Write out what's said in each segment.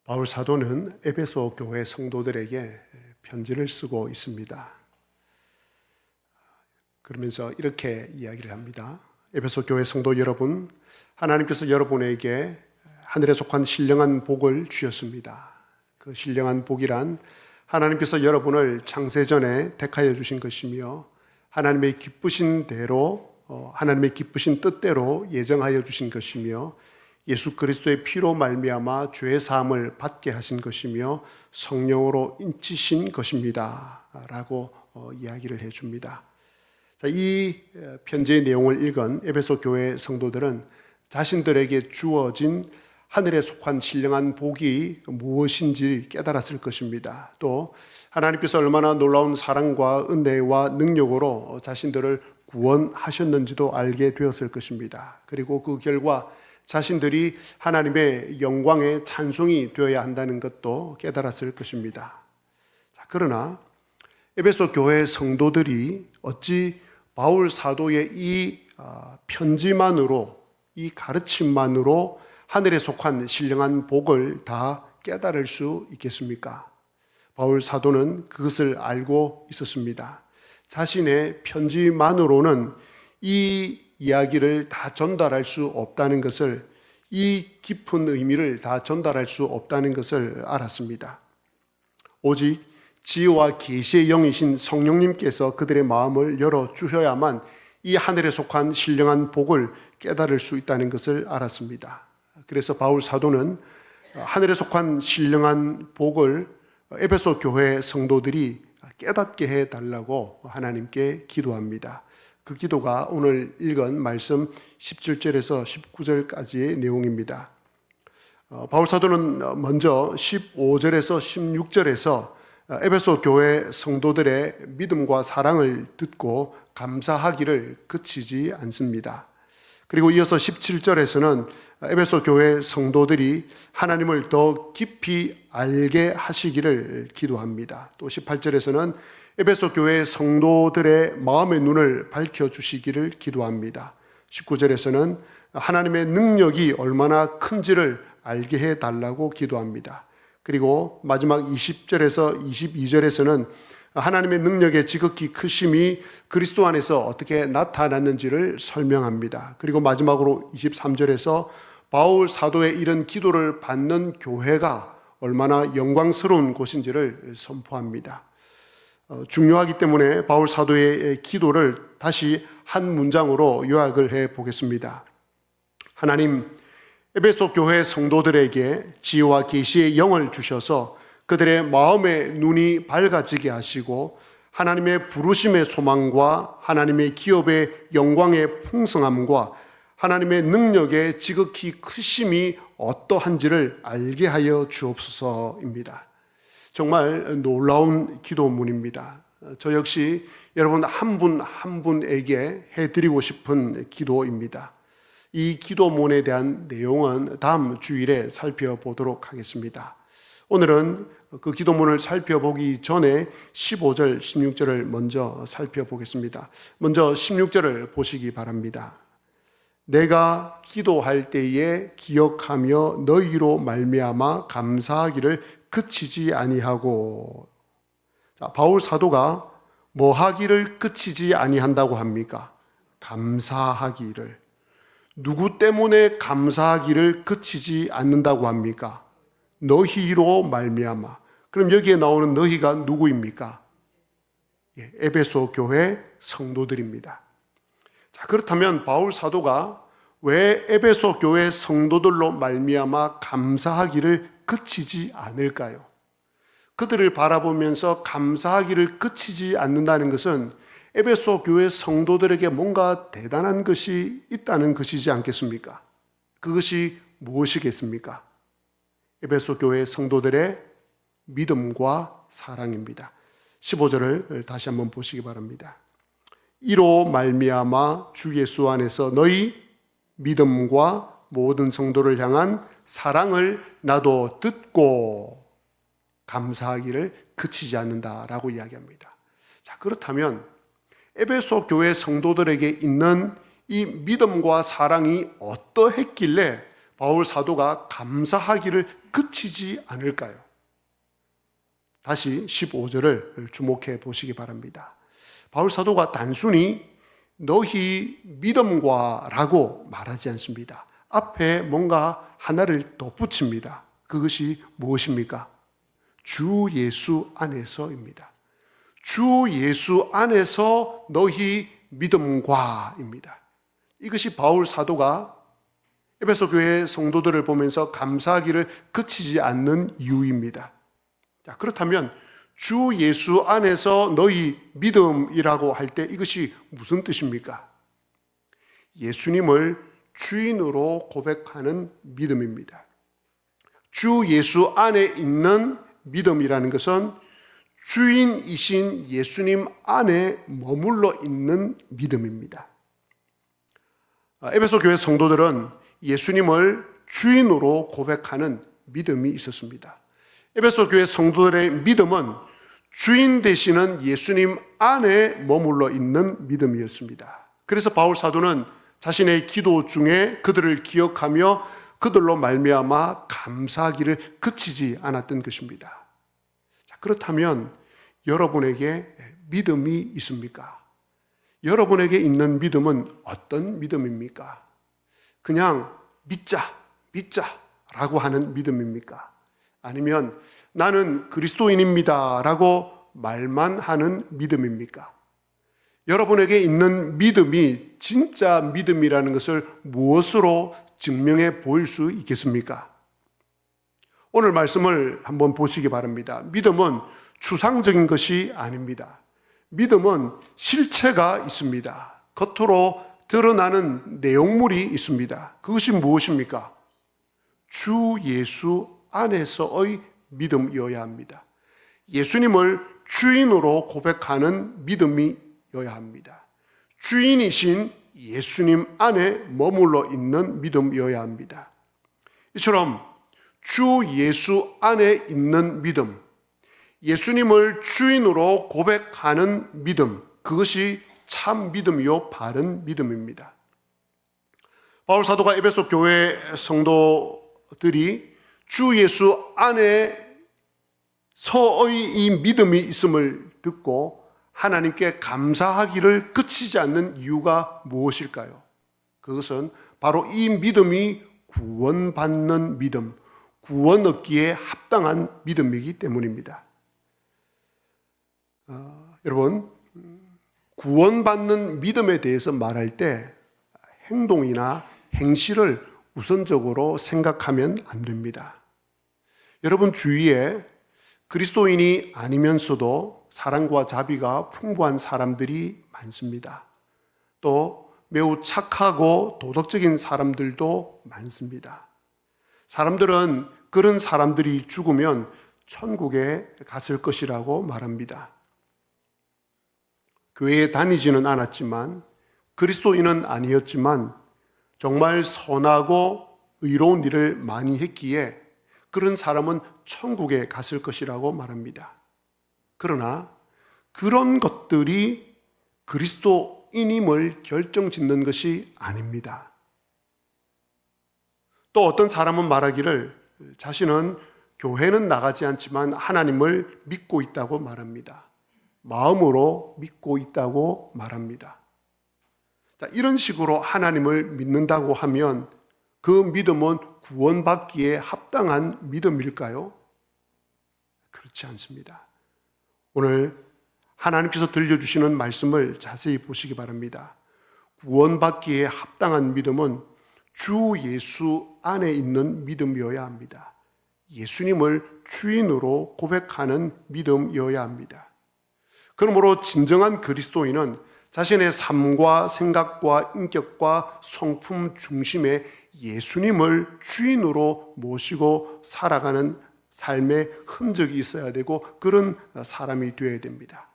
바울 사도는 에베소 교회 성도들에게 편지를 쓰고 있습니다. 그러면서 이렇게 이야기를 합니다. 에베소 교회 성도 여러분, 하나님께서 여러분에게 하늘에 속한 신령한 복을 주셨습니다. 그 신령한 복이란 하나님께서 여러분을 창세전에 택하여 주신 것이며 하나님의 기쁘신 대로 하나님의 기쁘신 뜻대로 예정하여 주신 것이며 예수 그리스도의 피로 말미암아 죄의 사함을 받게 하신 것이며 성령으로 인치신 것입니다 라고 이야기를 해줍니다. 이 편지의 내용을 읽은 에베소 교회 성도들은 자신들에게 주어진 하늘에 속한 신령한 복이 무엇인지 깨달았을 것입니다. 또 하나님께서 얼마나 놀라운 사랑과 은혜와 능력으로 자신들을 구원하셨는지도 알게 되었을 것입니다. 그리고 그 결과 자신들이 하나님의 영광의 찬송이 되어야 한다는 것도 깨달았을 것입니다. 그러나 에베소 교회 성도들이 어찌 바울 사도의 이 편지만으로, 이 가르침만으로 하늘에 속한 신령한 복을 다 깨달을 수 있겠습니까? 바울 사도는 그것을 알고 있었습니다. 자신의 편지만으로는 이 이야기를 다 전달할 수 없다는 것을, 이 깊은 의미를 다 전달할 수 없다는 것을 알았습니다. 오직 지혜와 계시의 영이신 성령님께서 그들의 마음을 열어주셔야만 이 하늘에 속한 신령한 복을 깨달을 수 있다는 것을 알았습니다. 그래서 바울 사도는 하늘에 속한 신령한 복을 에베소 교회 성도들이 깨닫게 해달라고 하나님께 기도합니다. 그 기도가 오늘 읽은 말씀 17절에서 19절까지의 내용입니다. 바울 사도는 먼저 15절에서 16절에서 에베소 교회 성도들의 믿음과 사랑을 듣고 감사하기를 그치지 않습니다. 그리고 이어서 17절에서는 에베소 교회 성도들이 하나님을 더 깊이 알게 하시기를 기도합니다. 또 18절에서는 에베소 교회 성도들의 마음의 눈을 밝혀주시기를 기도합니다. 19절에서는 하나님의 능력이 얼마나 큰지를 알게 해달라고 기도합니다. 그리고 마지막 20절에서 22절에서는 하나님의 능력의 지극히 크심이 그리스도 안에서 어떻게 나타났는지를 설명합니다. 그리고 마지막으로 23절에서 바울 사도의 이런 기도를 받는 교회가 얼마나 영광스러운 곳인지를 선포합니다. 중요하기 때문에 바울 사도의 기도를 다시 한 문장으로 요약을 해 보겠습니다. 하나님, 에베소 교회 성도들에게 지혜와 계시의 영을 주셔서 그들의 마음의 눈이 밝아지게 하시고 하나님의 부르심의 소망과 하나님의 기업의 영광의 풍성함과 하나님의 능력의 지극히 크심이 어떠한지를 알게 하여 주옵소서입니다. 정말 놀라운 기도문입니다. 저 역시 여러분 한 분 한 분에게 해드리고 싶은 기도입니다. 이 기도문에 대한 내용은 다음 주일에 살펴보도록 하겠습니다. 오늘은 그 기도문을 살펴보기 전에 15절, 16절을 먼저 살펴보겠습니다. 먼저 16절을 보시기 바랍니다. 내가 기도할 때에 기억하며 너희로 말미암아 감사하기를 그치지 아니하고. 자, 바울 사도가 뭐 하기를 그치지 아니한다고 합니까? 감사하기를. 누구 때문에 감사하기를 그치지 않는다고 합니까? 너희로 말미암아. 그럼 여기에 나오는 너희가 누구입니까? 에베소 교회 성도들입니다. 자, 그렇다면 바울 사도가 왜 에베소 교회 성도들로 말미암아 감사하기를 그치지 않을까요? 그들을 바라보면서 감사하기를 그치지 않는다는 것은 에베소 교회 성도들에게 뭔가 대단한 것이 있다는 것이지 않겠습니까? 그것이 무엇이겠습니까? 에베소 교회 성도들의 믿음과 사랑입니다. 15절을 다시 한번 보시기 바랍니다. 이로 말미암아 주 예수 안에서 너희 믿음과 모든 성도를 향한 사랑을 나도 듣고 감사하기를 그치지 않는다라고 이야기합니다. 자, 그렇다면 에베소 교회 성도들에게 있는 이 믿음과 사랑이 어떠했길래 바울 사도가 감사하기를 그치지 않을까요? 다시 15절을 주목해 보시기 바랍니다. 바울 사도가 단순히 너희 믿음과 라고 말하지 않습니다. 앞에 뭔가 하나를 덧붙입니다. 그것이 무엇입니까? 주 예수 안에서입니다. 주 예수 안에서 너희 믿음과입니다. 이것이 바울 사도가 에베소 교회 성도들을 보면서 감사하기를 그치지 않는 이유입니다. 자, 그렇다면 주 예수 안에서 너희 믿음이라고 할 때 이것이 무슨 뜻입니까? 예수님을 주인으로 고백하는 믿음입니다. 주 예수 안에 있는 믿음이라는 것은 주인이신 예수님 안에 머물러 있는 믿음입니다. 에베소 교회 성도들은 예수님을 주인으로 고백하는 믿음이 있었습니다. 에베소 교회 성도들의 믿음은 주인 되시는 예수님 안에 머물러 있는 믿음이었습니다. 그래서 바울 사도는 자신의 기도 중에 그들을 기억하며 그들로 말미암아 감사하기를 그치지 않았던 것입니다. 자, 그렇다면 여러분에게 믿음이 있습니까? 여러분에게 있는 믿음은 어떤 믿음입니까? 그냥 믿자라고 하는 믿음입니까? 아니면 나는 그리스도인입니다 라고 말만 하는 믿음입니까? 여러분에게 있는 믿음이 진짜 믿음이라는 것을 무엇으로 증명해 보일 수 있겠습니까? 오늘 말씀을 한번 보시기 바랍니다. 믿음은 추상적인 것이 아닙니다. 믿음은 실체가 있습니다. 겉으로 드러나는 내용물이 있습니다. 그것이 무엇입니까? 주 예수 안에서의 믿음이어야 합니다. 예수님을 주인으로 고백하는 믿음이어야 합니다. 주인이신 예수님 안에 머물러 있는 믿음이어야 합니다. 이처럼 주 예수 안에 있는 믿음, 예수님을 주인으로 고백하는 믿음, 그것이 참 믿음이요 바른 믿음입니다. 바울 사도가 에베소 교회 성도들이 주 예수 안에 서의 이 믿음이 있음을 듣고 하나님께 감사하기를 그치지 않는 이유가 무엇일까요? 그것은 바로 이 믿음이 구원받는 믿음, 구원 얻기에 합당한 믿음이기 때문입니다. 여러분, 구원받는 믿음에 대해서 말할 때 행동이나 행실을 우선적으로 생각하면 안 됩니다. 여러분 주위에 그리스도인이 아니면서도 사랑과 자비가 풍부한 사람들이 많습니다. 또 매우 착하고 도덕적인 사람들도 많습니다. 사람들은 그런 사람들이 죽으면 천국에 갔을 것이라고 말합니다. 교회에 다니지는 않았지만 그리스도인은 아니었지만 정말 선하고 의로운 일을 많이 했기에 그런 사람은 천국에 갔을 것이라고 말합니다. 그러나 그런 것들이 그리스도인임을 결정짓는 것이 아닙니다. 또 어떤 사람은 말하기를 자신은 교회는 나가지 않지만 하나님을 믿고 있다고 말합니다. 마음으로 믿고 있다고 말합니다. 자, 이런 식으로 하나님을 믿는다고 하면 그 믿음은 구원받기에 합당한 믿음일까요? 그렇지 않습니다. 오늘 하나님께서 들려주시는 말씀을 자세히 보시기 바랍니다. 구원받기에 합당한 믿음은 주 예수 안에 있는 믿음이어야 합니다. 예수님을 주인으로 고백하는 믿음이어야 합니다. 그러므로 진정한 그리스도인은 자신의 삶과 생각과 인격과 성품 중심에 예수님을 주인으로 모시고 살아가는 삶의 흔적이 있어야 되고 그런 사람이 되어야 됩니다.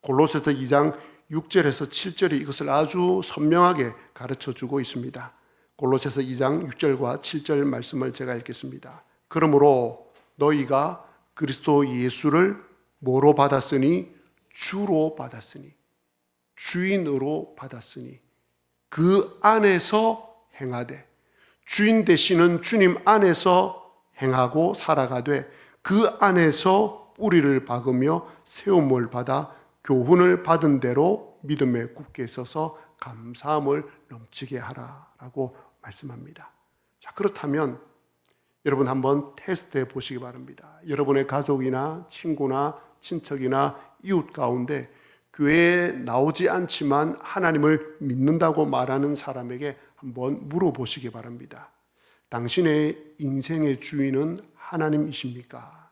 골로새서 2장 6절에서 7절이 이것을 아주 선명하게 가르쳐주고 있습니다. 골로새서 2장 6절과 7절 말씀을 제가 읽겠습니다. 그러므로 너희가 그리스도 예수를 뭐로 받았으니? 주로 받았으니, 주인으로 받았으니 그 안에서 행하되, 주인 되시는 주님 안에서 행하고 살아가되 그 안에서 뿌리를 박으며 세움을 받아 교훈을 받은 대로 믿음에 굳게 서서 감사함을 넘치게 하라라고 말씀합니다. 자, 그렇다면 여러분 한번 테스트해 보시기 바랍니다. 여러분의 가족이나 친구나 친척이나 이웃 가운데 교회에 나오지 않지만 하나님을 믿는다고 말하는 사람에게 한번 물어보시기 바랍니다. 당신의 인생의 주인은 하나님이십니까?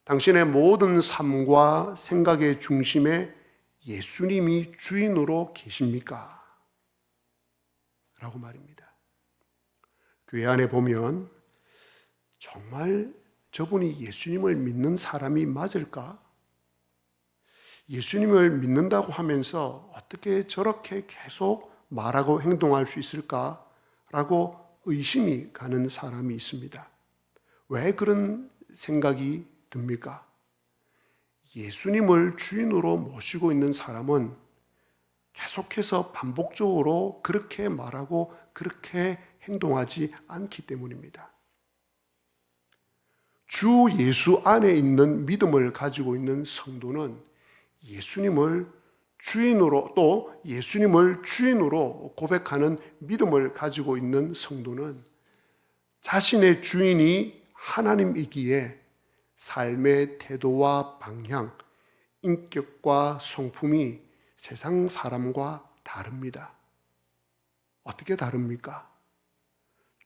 당신의 모든 삶과 생각의 중심에 예수님이 주인으로 계십니까? 라고 말입니다. 교회 안에 보면 정말 저분이 예수님을 믿는 사람이 맞을까? 예수님을 믿는다고 하면서 어떻게 저렇게 계속 말하고 행동할 수 있을까? 라고 의심이 가는 사람이 있습니다. 왜 그런 생각이 듭니까? 예수님을 주인으로 모시고 있는 사람은 계속해서 반복적으로 그렇게 말하고 그렇게 행동하지 않기 때문입니다. 주 예수 안에 있는 믿음을 가지고 있는 성도는 예수님을 주인으로 또 예수님을 주인으로 고백하는 믿음을 가지고 있는 성도는 자신의 주인이 하나님이기에 삶의 태도와 방향, 인격과 성품이 세상 사람과 다릅니다. 어떻게 다릅니까?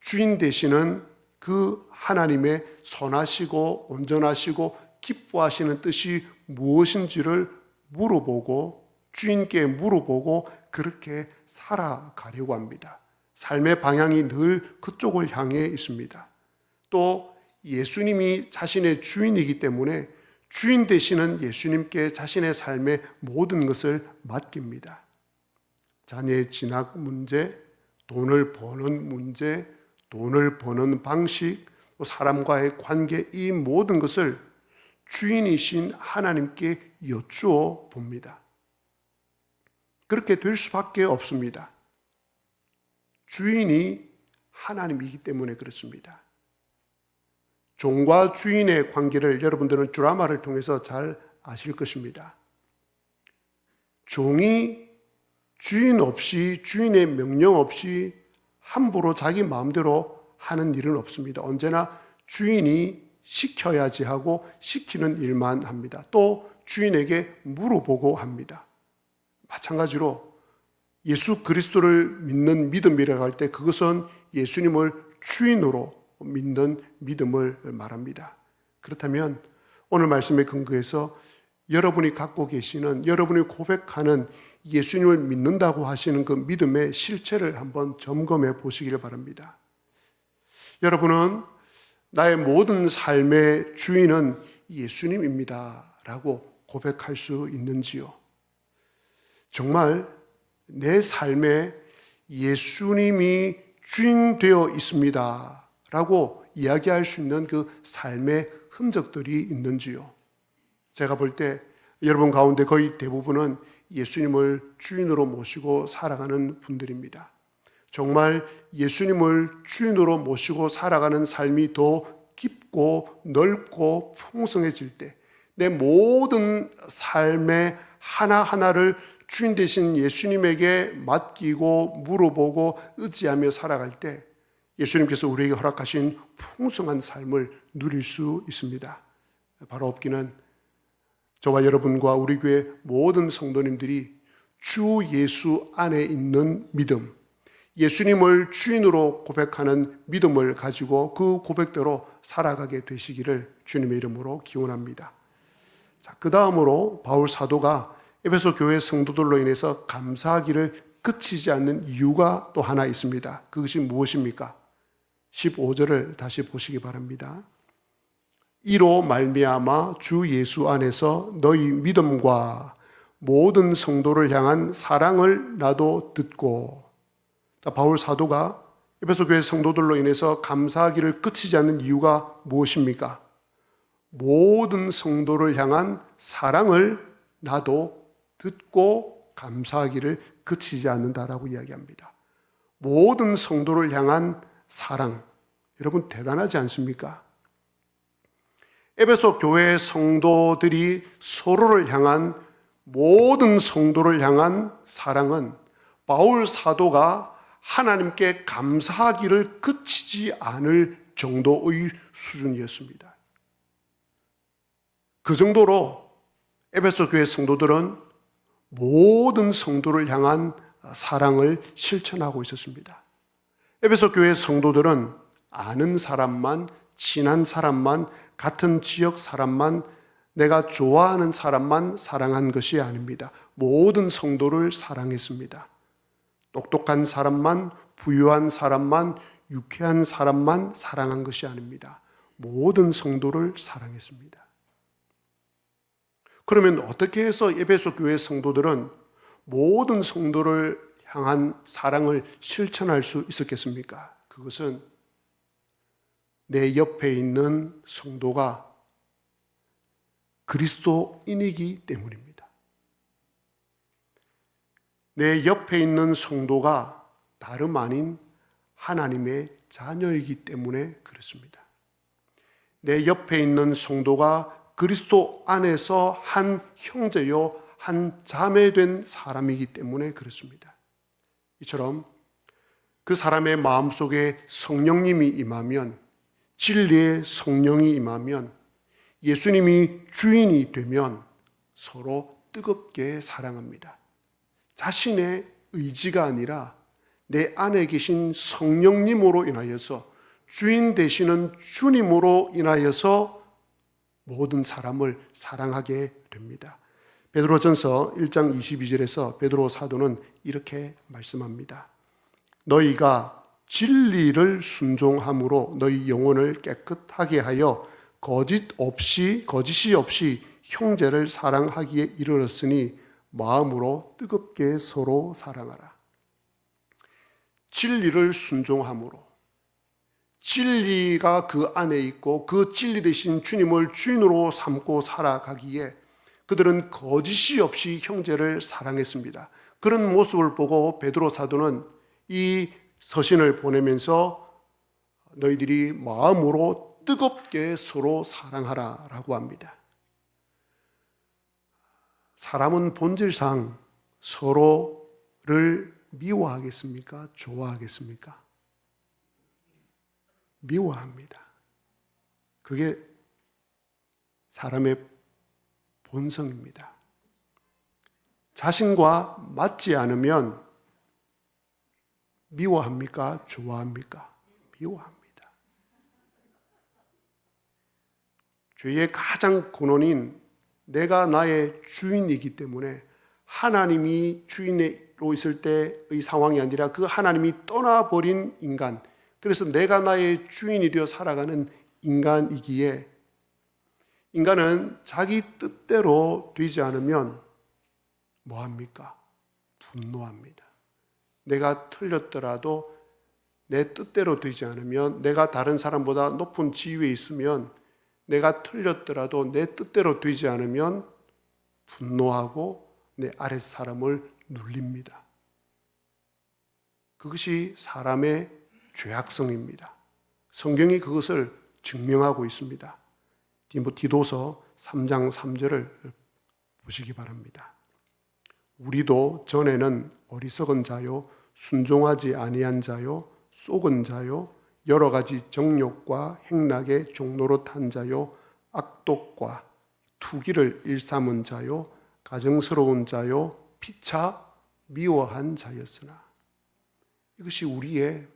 주인 되시는 그 하나님의 선하시고 온전하시고 기뻐하시는 뜻이 무엇인지를 물어보고 주인께 물어보고 그렇게 살아가려고 합니다. 삶의 방향이 늘 그쪽을 향해 있습니다. 또 예수님이 자신의 주인이기 때문에 주인 되시는 예수님께 자신의 삶의 모든 것을 맡깁니다. 자녀의 진학 문제, 돈을 버는 문제, 돈을 버는 방식, 사람과의 관계, 이 모든 것을 주인이신 하나님께 여쭈어 봅니다. 그렇게 될 수밖에 없습니다. 주인이 하나님이기 때문에 그렇습니다. 종과 주인의 관계를 여러분들은 드라마를 통해서 잘 아실 것입니다. 종이 주인 없이, 주인의 명령 없이 함부로 자기 마음대로 하는 일은 없습니다. 언제나 주인이 시켜야지 하고 시키는 일만 합니다. 또 주인에게 물어보고 합니다. 마찬가지로 예수 그리스도를 믿는 믿음이라고 할 때 그것은 예수님을 주인으로 믿는 믿음을 말합니다. 그렇다면 오늘 말씀에 근거해서 여러분이 갖고 계시는, 여러분이 고백하는 예수님을 믿는다고 하시는 그 믿음의 실체를 한번 점검해 보시기를 바랍니다. 여러분은 나의 모든 삶의 주인은 예수님입니다 라고 고백할 수 있는지요? 정말 내 삶에 예수님이 주인 되어 있습니다 라고 이야기할 수 있는 그 삶의 흔적들이 있는지요? 제가 볼 때 여러분 가운데 거의 대부분은 예수님을 주인으로 모시고 살아가는 분들입니다. 정말 예수님을 주인으로 모시고 살아가는 삶이 더 깊고 넓고 풍성해질 때, 내 모든 삶의 하나하나를 주인 되신 예수님에게 맡기고 물어보고 의지하며 살아갈 때 예수님께서 우리에게 허락하신 풍성한 삶을 누릴 수 있습니다. 바로 없기는 저와 여러분과 우리 교회 모든 성도님들이 주 예수 안에 있는 믿음, 예수님을 주인으로 고백하는 믿음을 가지고 그 고백대로 살아가게 되시기를 주님의 이름으로 기원합니다. 자, 그 다음으로 바울 사도가 에베소 교회 성도들로 인해서 감사하기를 그치지 않는 이유가 또 하나 있습니다. 그것이 무엇입니까? 15절을 다시 보시기 바랍니다. 이로 말미암아 주 예수 안에서 너희 믿음과 모든 성도를 향한 사랑을 나도 듣고. 자, 바울 사도가 에베소 교회 성도들로 인해서 감사하기를 그치지 않는 이유가 무엇입니까? 모든 성도를 향한 사랑을 나도 듣고 감사하기를 그치지 않는다라고 이야기합니다. 모든 성도를 향한 사랑, 여러분 대단하지 않습니까? 에베소 교회 성도들이 서로를 향한, 모든 성도를 향한 사랑은 바울 사도가 하나님께 감사하기를 그치지 않을 정도의 수준이었습니다. 그 정도로 에베소 교회 성도들은 모든 성도를 향한 사랑을 실천하고 있었습니다. 에베소 교회 성도들은 아는 사람만, 친한 사람만, 같은 지역 사람만, 내가 좋아하는 사람만 사랑한 것이 아닙니다. 모든 성도를 사랑했습니다. 똑똑한 사람만, 부유한 사람만, 유쾌한 사람만 사랑한 것이 아닙니다. 모든 성도를 사랑했습니다. 그러면 어떻게 해서 에베소 교회 성도들은 모든 성도를 향한 사랑을 실천할 수 있었겠습니까? 그것은 내 옆에 있는 성도가 그리스도인이기 때문입니다. 내 옆에 있는 성도가 다름 아닌 하나님의 자녀이기 때문에 그렇습니다. 내 옆에 있는 성도가 그리스도 안에서 한 형제요, 한 자매된 사람이기 때문에 그렇습니다. 이처럼 그 사람의 마음속에 성령님이 임하면, 진리의 성령이 임하면, 예수님이 주인이 되면 서로 뜨겁게 사랑합니다. 자신의 의지가 아니라 내 안에 계신 성령님으로 인하여서, 주인 되시는 주님으로 인하여서 모든 사람을 사랑하게 됩니다. 베드로전서 1장 22절에서 베드로 사도는 이렇게 말씀합니다. 너희가 진리를 순종함으로 너희 영혼을 깨끗하게 하여 거짓이 없이 형제를 사랑하기에 이르렀으니 마음으로 뜨겁게 서로 사랑하라. 진리를 순종함으로, 진리가 그 안에 있고 그 진리 되신 주님을 주인으로 삼고 살아가기에 그들은 거짓이 없이 형제를 사랑했습니다. 그런 모습을 보고 베드로 사도는 이 서신을 보내면서 너희들이 마음으로 뜨겁게 서로 사랑하라 라고 합니다. 사람은 본질상 서로를 미워하겠습니까? 좋아하겠습니까? 미워합니다. 그게 사람의 본성입니다. 자신과 맞지 않으면 미워합니까? 좋아합니까? 미워합니다. 죄의 가장 근원인 내가 나의 주인이기 때문에 하나님이 주인으로 있을 때의 상황이 아니라 그 하나님이 떠나버린 인간, 그래서 내가 나의 주인이 되어 살아가는 인간이기에 인간은 자기 뜻대로 되지 않으면 뭐합니까? 분노합니다. 내가 틀렸더라도 내 뜻대로 되지 않으면, 내가 다른 사람보다 높은 지위에 있으면, 내가 틀렸더라도 내 뜻대로 되지 않으면 분노하고 내 아랫 사람을 눌립니다. 그것이 사람의 죄악성입니다. 성경이 그것을 증명하고 있습니다. 디도서 3장 3절을 보시기 바랍니다. 우리도 전에는 어리석은 자요, 순종하지 아니한 자요, 속은 자요, 여러 가지 정욕과 행락의 종노릇한 자요, 악독과 투기를 일삼은 자요, 가증스러운 자요, 피차 미워한 자였으나. 이것이 우리의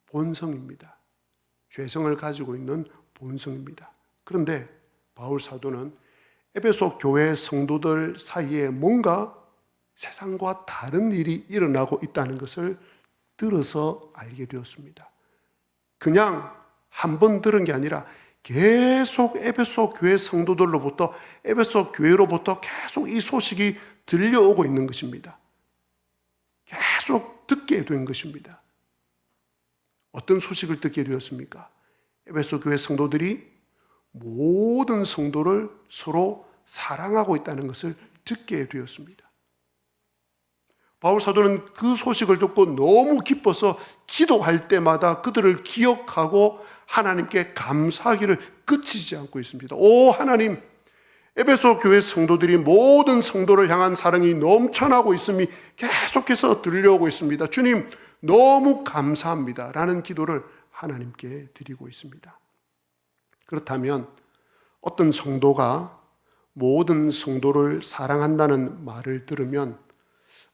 본성입니다. 죄성을 가지고 있는 본성입니다. 그런데 바울 사도는 에베소 교회 성도들 사이에 뭔가 세상과 다른 일이 일어나고 있다는 것을 들어서 알게 되었습니다. 그냥 한 번 들은 게 아니라 계속 에베소 교회 성도들로부터, 에베소 교회로부터 계속 이 소식이 들려오고 있는 것입니다. 계속 듣게 된 것입니다. 어떤 소식을 듣게 되었습니까? 에베소 교회 성도들이 모든 성도를 서로 사랑하고 있다는 것을 듣게 되었습니다. 바울 사도는 그 소식을 듣고 너무 기뻐서 기도할 때마다 그들을 기억하고 하나님께 감사하기를 그치지 않고 있습니다. 오 하나님, 에베소 교회 성도들이 모든 성도를 향한 사랑이 넘쳐나고 있음이 계속해서 들려오고 있습니다. 주님 너무 감사합니다 라는 기도를 하나님께 드리고 있습니다. 그렇다면 어떤 성도가 모든 성도를 사랑한다는 말을 들으면,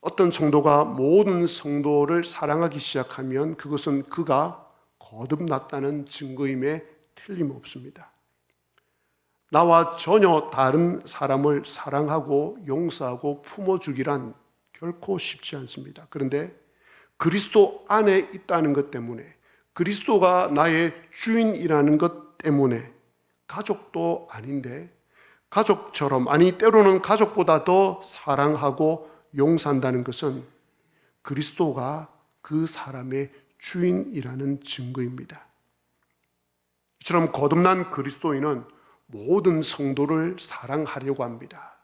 어떤 성도가 모든 성도를 사랑하기 시작하면 그것은 그가 거듭났다는 증거임에 틀림없습니다. 나와 전혀 다른 사람을 사랑하고 용서하고 품어주기란 결코 쉽지 않습니다. 그런데 그리스도 안에 있다는 것 때문에, 그리스도가 나의 주인이라는 것 때문에 가족도 아닌데 가족처럼, 아니 때로는 가족보다 더 사랑하고 용서한다는 것은 그리스도가 그 사람의 주인이라는 증거입니다. 이처럼 거듭난 그리스도인은 모든 성도를 사랑하려고 합니다.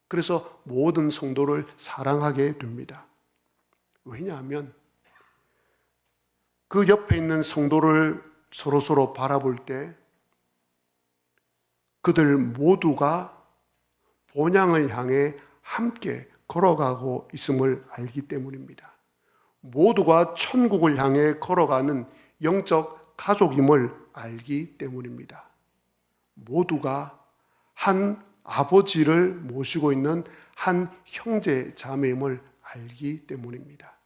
그래서 모든 성도를 사랑하게 됩니다. 왜냐하면 그 옆에 있는 성도를 서로 바라볼 때 그들 모두가 본향을 향해 함께 걸어가고 있음을 알기 때문입니다. 모두가 천국을 향해 걸어가는 영적 가족임을 알기 때문입니다. 모두가 한 아버지를 모시고 있는 한 형제 자매임을 알기 때문입니다.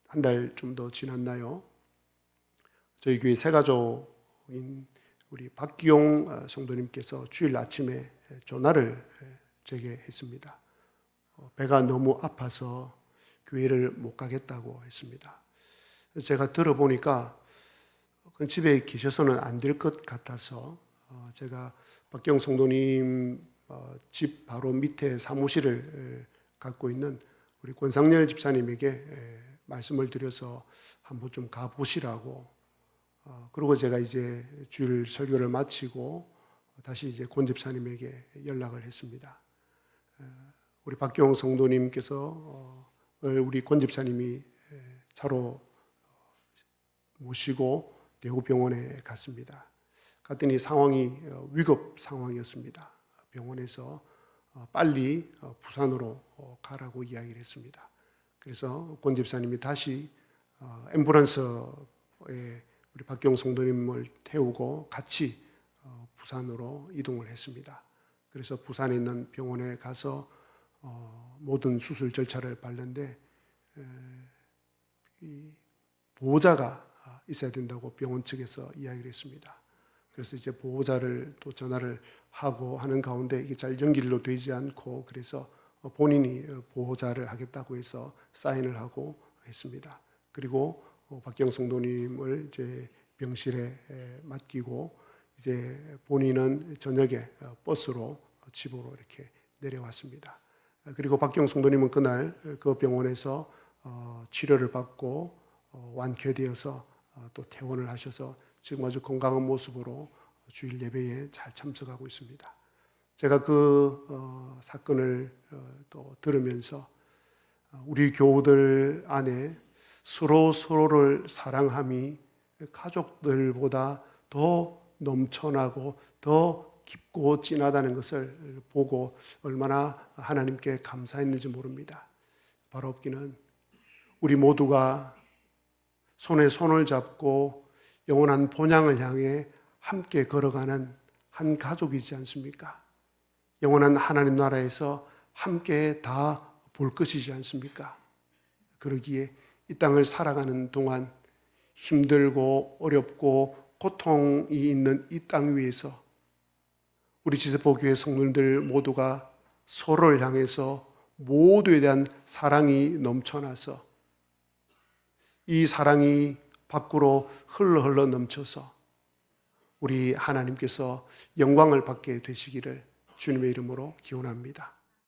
한 달 좀 더 지났나요? 저희 교회 새가족인 우리 박기용 성도님께서 주일 아침에 전화를 제게 했습니다. 배가 너무 아파서 교회를 못 가겠다고 했습니다. 제가 들어보니까 집에 계셔서는 안 될 것 같아서 제가 박기용 성도님 집 바로 밑에 사무실을 갖고 있는 우리 권상열 집사님에게 말씀을 드려서 한번 좀 가보시라고, 그리고 제가 이제 주일 설교를 마치고 다시 이제 권 집사님에게 연락을 했습니다. 우리 박기용 성도님께서 우리 권 집사님이 차로 모시고 대구병원에 갔습니다. 갔더니 상황이 위급 상황이었습니다. 병원에서 빨리 부산으로 가라고 이야기를 했습니다. 그래서 권 집사님이 다시 앰뷸런스에 우리 박기용 성도님을 태우고 같이 부산으로 이동을 했습니다. 그래서 부산에 있는 병원에 가서 모든 수술 절차를 밟는데 보호자가 있어야 된다고 병원 측에서 이야기를 했습니다. 그래서 이제 보호자를 또 전화를 하고 하는 가운데 이게 잘 연결로 되지 않고, 그래서 본인이 보호자를 하겠다고 해서 사인을 하고 했습니다. 그리고 박기영 성도님을 이제 병실에 맡기고 이제 본인은 저녁에 버스로 집으로 이렇게 내려왔습니다. 그리고 박기영 성도님은 그날 그 병원에서 치료를 받고 완쾌되어서 또 퇴원을 하셔서 지금 아주 건강한 모습으로 주일 예배에 잘 참석하고 있습니다. 제가 그 사건을 또 들으면서 우리 교우들 안에 서로를 사랑함이 가족들보다 더 넘쳐나고 더 깊고 진하다는 것을 보고 얼마나 하나님께 감사했는지 모릅니다. 바로 없기는 우리 모두가 손에 손을 잡고 영원한 본향을 향해 함께 걸어가는 한 가족이지 않습니까? 영원한 하나님 나라에서 함께 다 볼 것이지 않습니까? 그러기에 이 땅을 살아가는 동안 힘들고 어렵고 고통이 있는 이 땅 위에서 우리 지세포교회 성도님들 모두가 서로를 향해서 모두에 대한 사랑이 넘쳐나서 이 사랑이 밖으로 흘러 넘쳐서 우리 하나님께서 영광을 받게 되시기를 주님의 이름으로 기원합니다.